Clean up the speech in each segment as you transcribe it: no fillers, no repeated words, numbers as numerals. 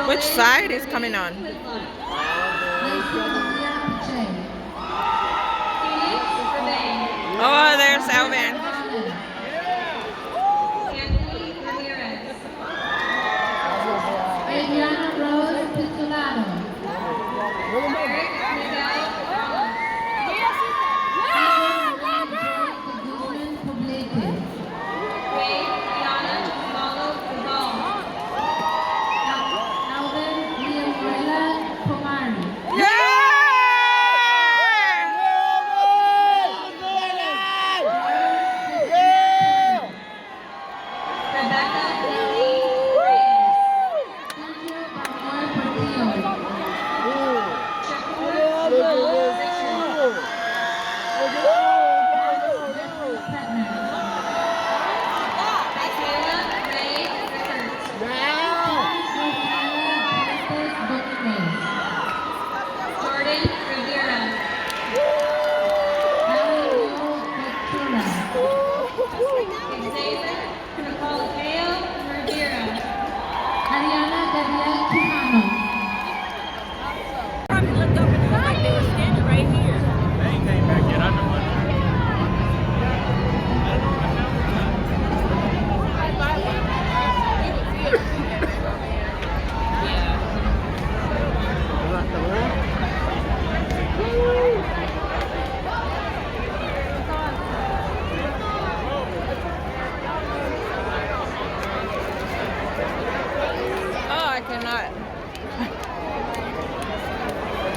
Which side is coming on? Oh, there's Alvin.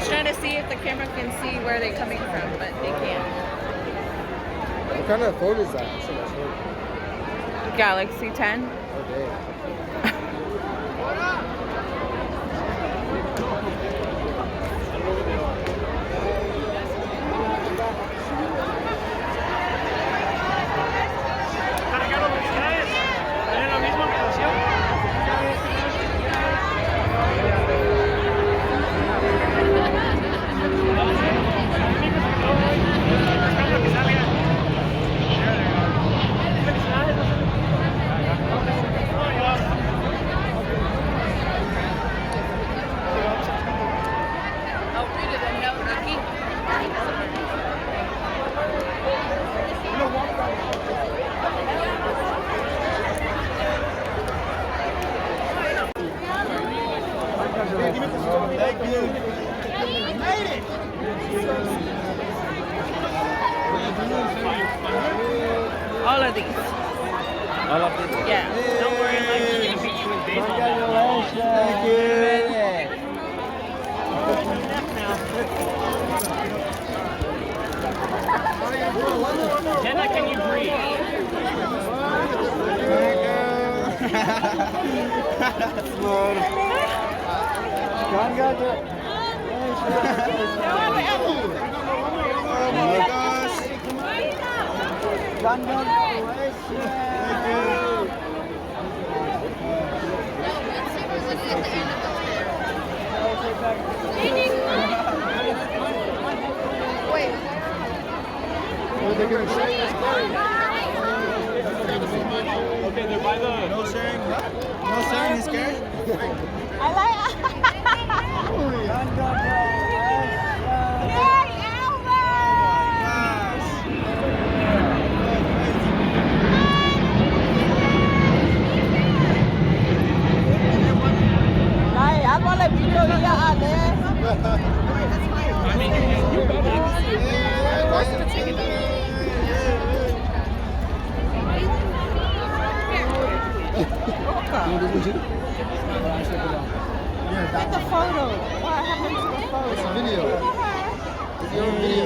Trying to see if the camera can see where they're coming from, but they can't. What kind of phone is that? Galaxy 10. Okay. Thank you. You made it. All of these. All of these? Yeah. Don't worry, I'm going to beat you in baseball. Congratulations. Thank you. Jenna, can you breathe? Congratulations. Oh my gosh. Congratulations. Thank you. gonna shake this cake. Okay, they're by the. No sharing, what? No sharing is cake? I like it. Yay, Alvin! Này, anh có làm video gì đó anh nè? I mean, you got it. Get the photo. What happened to the photo? It's a video. It's your video.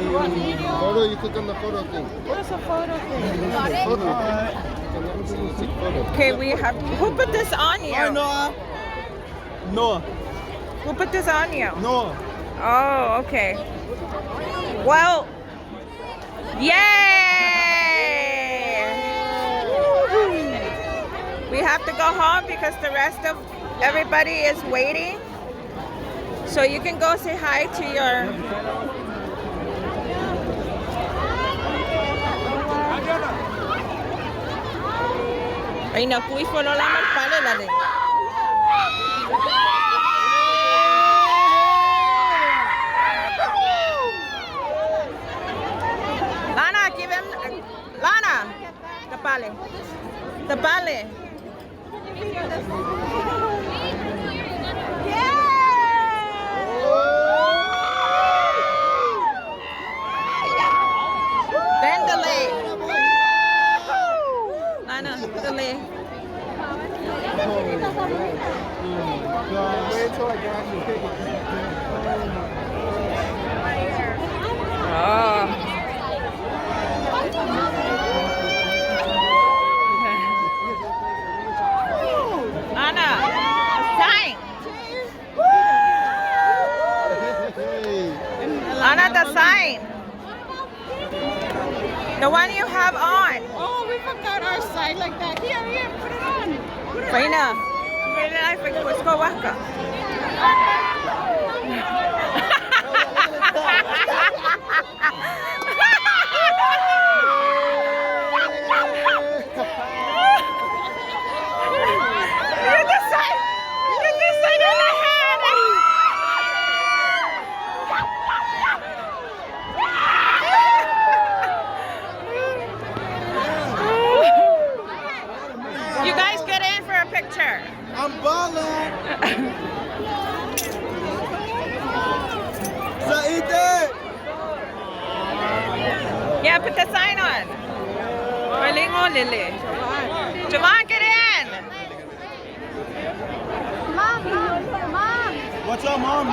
You want video? Photo, you click on the photo thing. Where's the photo thing? Photo. Take photo. Okay, we have. Who put this on you? Hi, Noah. Noah. Who put this on you? Noah. Oh, okay. Well, yay! We have to go home because the rest of everybody is waiting. So you can go say hi to your... Ay, naku, follow lang pala lang eh. Lana, give him... Lana! Tapale. Tapale. Then delay. Lana, delay. Wait until I get actually take it. Oh. Lana, sign. Lana, the sign. The one you have on. Oh, we forgot our side like that. Here, put it on. Faina. I think let's go waka. You decide in the hand. You guys get in for a picture. I'm balling. Saite. Yeah, put the sign on. Malingo, Lily. Javon, get in. Mom. What's up, Mom?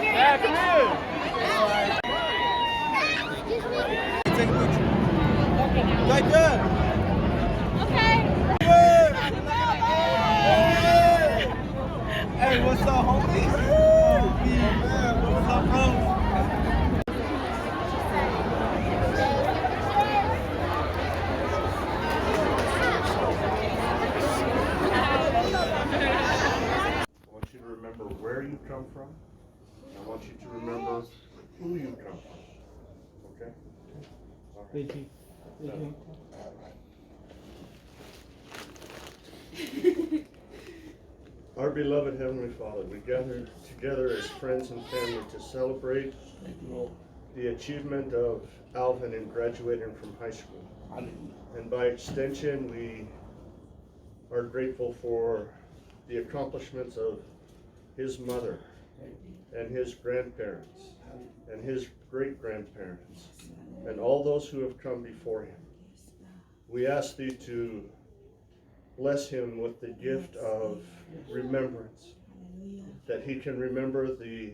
Yeah, come here. Take a picture. Like that. Okay. Hey, what's up, homies? What's up, bro? I want you to remember where you come from. I want you to remember who you come from. Okay? All right. Thank you. Our beloved Heavenly Father, we gather together as friends and family to celebrate the achievement of Alvin in graduating from high school. And by extension, we are grateful for the accomplishments of his mother and his grandparents and his great-grandparents and all those who have come before him. We ask thee to bless him with the gift of remembrance, that he can remember the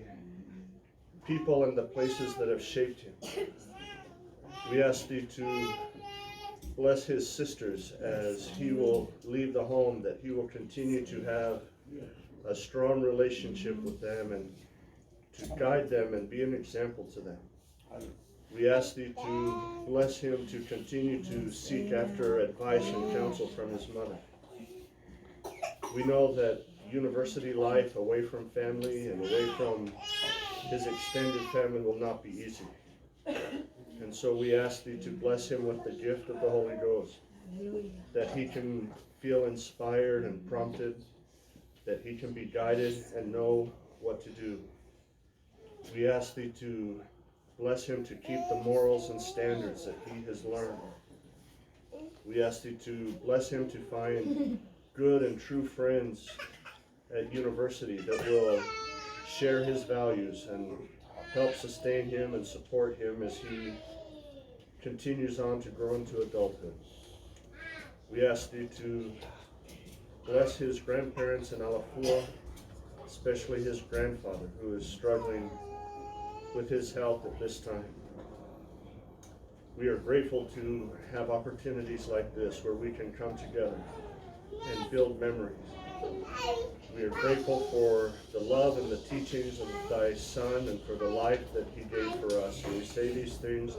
people and the places that have shaped him. We ask thee to bless his sisters as he will leave the home, that he will continue to have a strong relationship with them and to guide them and be an example to them. We ask thee to bless him to continue to seek after advice and counsel from his mother. We know that university life away from family and away from his extended family will not be easy. And And so we ask thee to bless him with the gift of the Holy Ghost, that he can feel inspired and prompted, that he can be guided and know what to do. We ask thee to bless him to keep the morals and standards that he has learned. We ask thee to bless him to find good and true friends at university that will share his values and help sustain him and support him as he continues on to grow into adulthood. We ask thee to bless his grandparents in Alafua, especially his grandfather, who is struggling with his health at this time. We are grateful to have opportunities like this where we can come together and build memories. We are grateful for the love and the teachings of thy Son and for the life that he gave for us. And we say these things,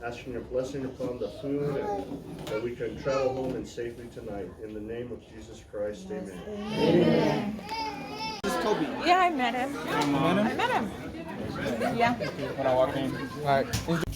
asking a blessing upon the food and that we can travel home and safely tonight. In the name of Jesus Christ, amen. Amen. This is Toby. Yeah, I met him. You met him? I met him. Yeah. When I walk in. All right.